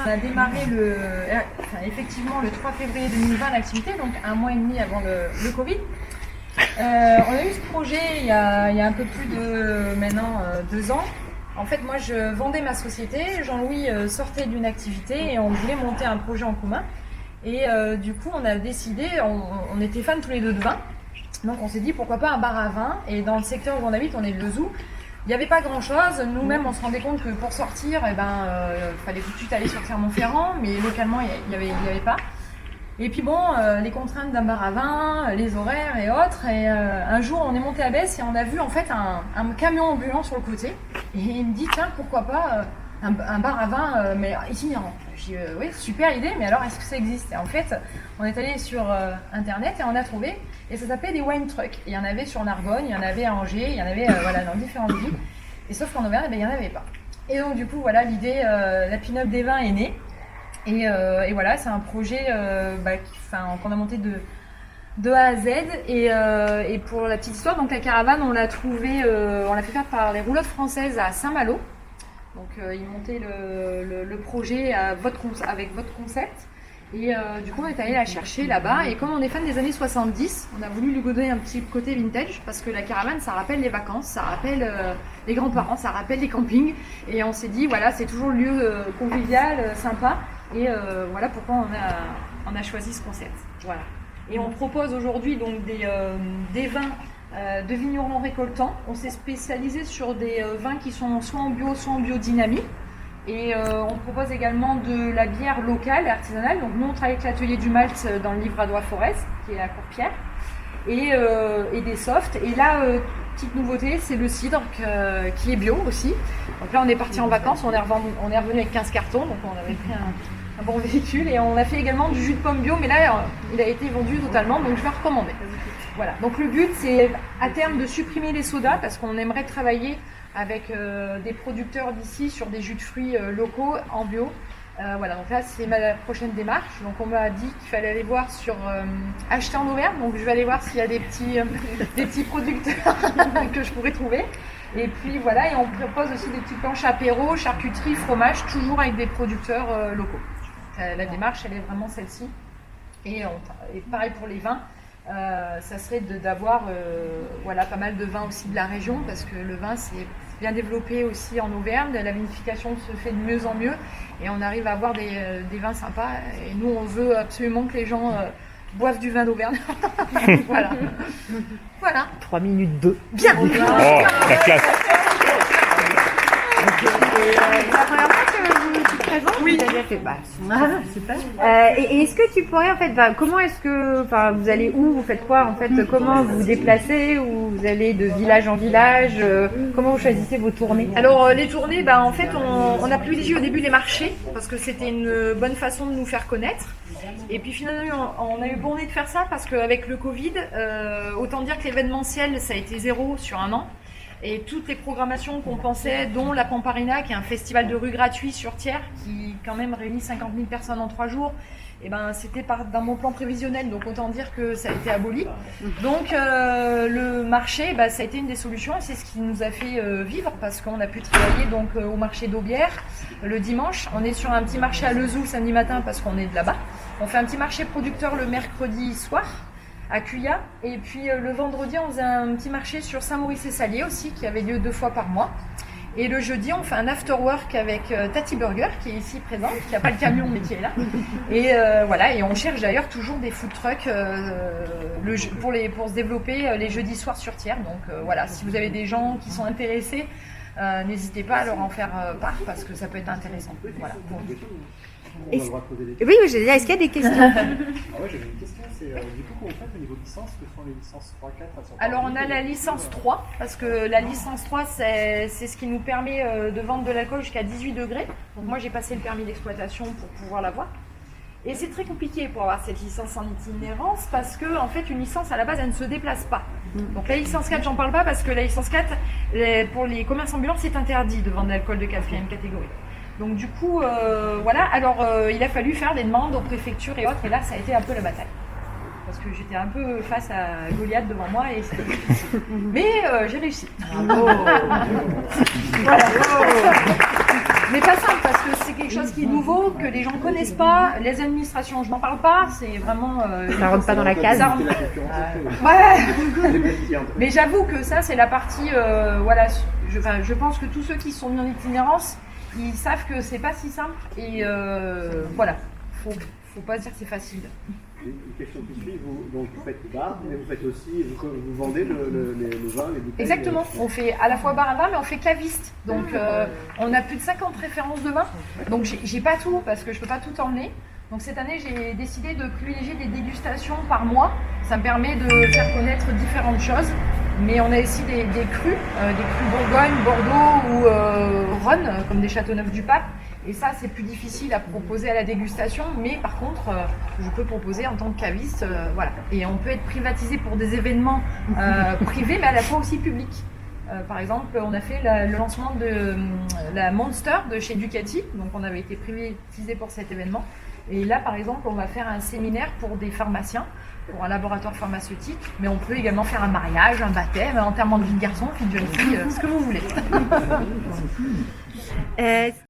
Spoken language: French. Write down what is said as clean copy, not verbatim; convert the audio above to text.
On a démarré effectivement le 3 février 2020 l'activité, donc un mois et demi avant le Covid. On a eu ce projet il y a un peu plus de maintenant 2 ans. En fait, moi je vendais ma société, Jean-Louis sortait d'une activité et on voulait monter un projet en commun. Et du coup, on a décidé, on était fans tous les deux de vin, donc on s'est dit pourquoi pas un bar à vin. Et dans le secteur où on habite, on est de Lezoux. Il n'y avait pas grand chose, nous-mêmes on se rendait compte que pour sortir, fallait tout de suite aller sur Clermont-Ferrand, mais localement il n'y avait pas. Et puis bon, les contraintes d'un bar à vin, les horaires et autres, et un jour on est monté à Besse et on a vu en fait un camion ambulant sur le côté, et il me dit tiens pourquoi pas un bar à vin mais itinérant. J'ai dit oui super idée, mais alors est-ce que ça existe? Et en fait on est allé sur internet et on a trouvé, et ça s'appelait des wine trucks. Il y en avait sur Narbonne, il y en avait à Angers, il y en avait dans différentes villes, et sauf qu'en Auvergne il n'y en avait pas. Et donc du coup voilà, l'idée, la pin-up des vins est née. Et voilà, c'est un projet qu'on a monté de A à Z. Et pour la petite histoire, donc la caravane, on l'a trouvée, on l'a fait faire par les roulottes françaises à Saint-Malo. Donc ils montaient le projet avec votre concept. Et du coup, on est allé la chercher là-bas. Et comme on est fan des années 70, on a voulu lui donner un petit côté vintage, parce que la caravane, ça rappelle les vacances, ça rappelle les grands-parents, ça rappelle les campings. Et on s'est dit, voilà, c'est toujours le lieu convivial, sympa. Et voilà pourquoi on a choisi ce concept. Voilà. Et on propose aujourd'hui donc des vins de vignerons récoltants. On s'est spécialisé sur des vins qui sont soit en bio, soit en biodynamie. Et on propose également de la bière locale, artisanale. Donc nous on travaille avec l'atelier du Malt dans le Livradois Forest, qui est à Courpierre, et des softs. Et là, petite nouveauté, c'est le cidre qui est bio aussi. Donc là on est parti en vacances, on est revenu avec 15 cartons, donc on avait pris un bon véhicule, et on a fait également du jus de pomme bio, mais là il a été vendu totalement, donc je vais recommander. Voilà, donc le but c'est à terme de supprimer les sodas, parce qu'on aimerait travailler avec des producteurs d'ici sur des jus de fruits locaux en bio. Voilà, donc là c'est ma prochaine démarche. Donc on m'a dit qu'il fallait aller voir sur acheter en Auvergne, donc je vais aller voir s'il y a des petits producteurs que je pourrais trouver. Et puis voilà, et on propose aussi des petites planches apéro, charcuterie, fromage, toujours avec des producteurs locaux. La démarche elle est vraiment celle-ci. Et pareil pour les vins. Ça serait d'avoir pas mal de vins aussi de la région, parce que le vin c'est bien développé aussi en Auvergne, la vinification se fait de mieux en mieux et on arrive à avoir des vins sympas, et nous on veut absolument que les gens boivent du vin d'Auvergne. Voilà. 3 minutes 2. Bien. Oh, la classe. La première fois que tu te présentes, oui. Tu as déjà fait. Super. Et est-ce que tu pourrais en fait, comment est-ce que, vous allez où, vous faites quoi en fait, comment vous vous déplacez, ou vous allez de village en village, comment vous choisissez vos tournées? Alors les tournées, en fait on a privilégié au début les marchés, parce que c'était une bonne façon de nous faire connaître. Et puis finalement on a eu bon nez de faire ça, parce qu'avec le Covid, autant dire que l'événementiel ça a été 0 sur 1 an. Et toutes les programmations qu'on pensait, dont la Pamparina, qui est un festival de rue gratuit sur Thiers, qui quand même réunit 50 000 personnes en 3 jours, et c'était dans mon plan prévisionnel, donc autant dire que ça a été aboli. Donc le marché, ça a été une des solutions, et c'est ce qui nous a fait vivre, parce qu'on a pu travailler donc au marché d'Aubière le dimanche. On est sur un petit marché à Lezoux samedi matin, parce qu'on est de là-bas. On fait un petit marché producteur le mercredi soir à Cuya, et puis le vendredi on faisait un petit marché sur Saint-Maurice-et-Salier aussi, qui avait lieu 2 fois par mois. Et le jeudi on fait un after work avec Tati Burger, qui est ici présente, qui n'a pas le camion mais qui est là. Et voilà, et on cherche d'ailleurs toujours des food trucks pour se développer les jeudis soirs sur Thiers. Donc voilà, si vous avez des gens qui sont intéressés, n'hésitez pas à leur en faire part, parce que ça peut être intéressant. Voilà. Oui, j'ai dit, est-ce qu'il y a des questions? J'avais une question, c'est du coup comment vous faites au niveau licence, que sont les licences 3, 4? Alors on a la licence 3, parce que la licence 3 c'est ce qui nous permet de vendre de l'alcool jusqu'à 18 degrés. Donc moi j'ai passé le permis d'exploitation pour pouvoir l'avoir. Et c'est très compliqué pour avoir cette licence en itinérance, parce que en fait une licence à la base elle ne se déplace pas. Donc la licence 4 j'en parle pas, parce que la licence 4 pour les commerces ambulants c'est interdit de vendre de l'alcool de 4e catégorie. Donc du coup, voilà, alors il a fallu faire des demandes aux préfectures et autres, et là ça a été un peu la bataille. Parce que j'étais un peu face à Goliath devant moi, et c'était difficile. Mais j'ai réussi. Voilà. Mais pas simple, parce que c'est quelque chose qui est nouveau, que les gens ne connaissent pas. Les administrations, je n'en parle pas, c'est vraiment... Ça rentre pas dans la case. Ça rentre- Ouais. Mais j'avoue que ça, c'est la partie... voilà, je pense que tous ceux qui sont mis en itinérance, ils savent que c'est pas si simple. Et voilà, faut pas se dire que c'est facile. Une question qui suit, donc vous faites bar, mais vous faites aussi, vous vendez le vin, les bouteilles. Exactement, on fait à la fois bar à vin, mais on fait caviste. Donc on a plus de 50 références de vin. Donc j'ai pas tout, parce que je peux pas tout emmener. Donc cette année, j'ai décidé de privilégier des dégustations par mois. Ça me permet de faire connaître différentes choses. Mais on a aussi des crus Bourgogne, Bordeaux ou Rhône, comme des Châteauneuf-du-Pape. Et ça, c'est plus difficile à proposer à la dégustation. Mais par contre, je peux proposer en tant que caviste. Voilà. Et on peut être privatisé pour des événements privés, mais à la fois aussi publics. Par exemple, on a fait le lancement de la Monster de chez Ducati. Donc on avait été privatisé pour cet événement. Et là, par exemple, on va faire un séminaire pour des pharmaciens, pour un laboratoire pharmaceutique. Mais on peut également faire un mariage, un baptême, un enterrement de vie de garçon, puis de jeune fille, ce que vous voulez.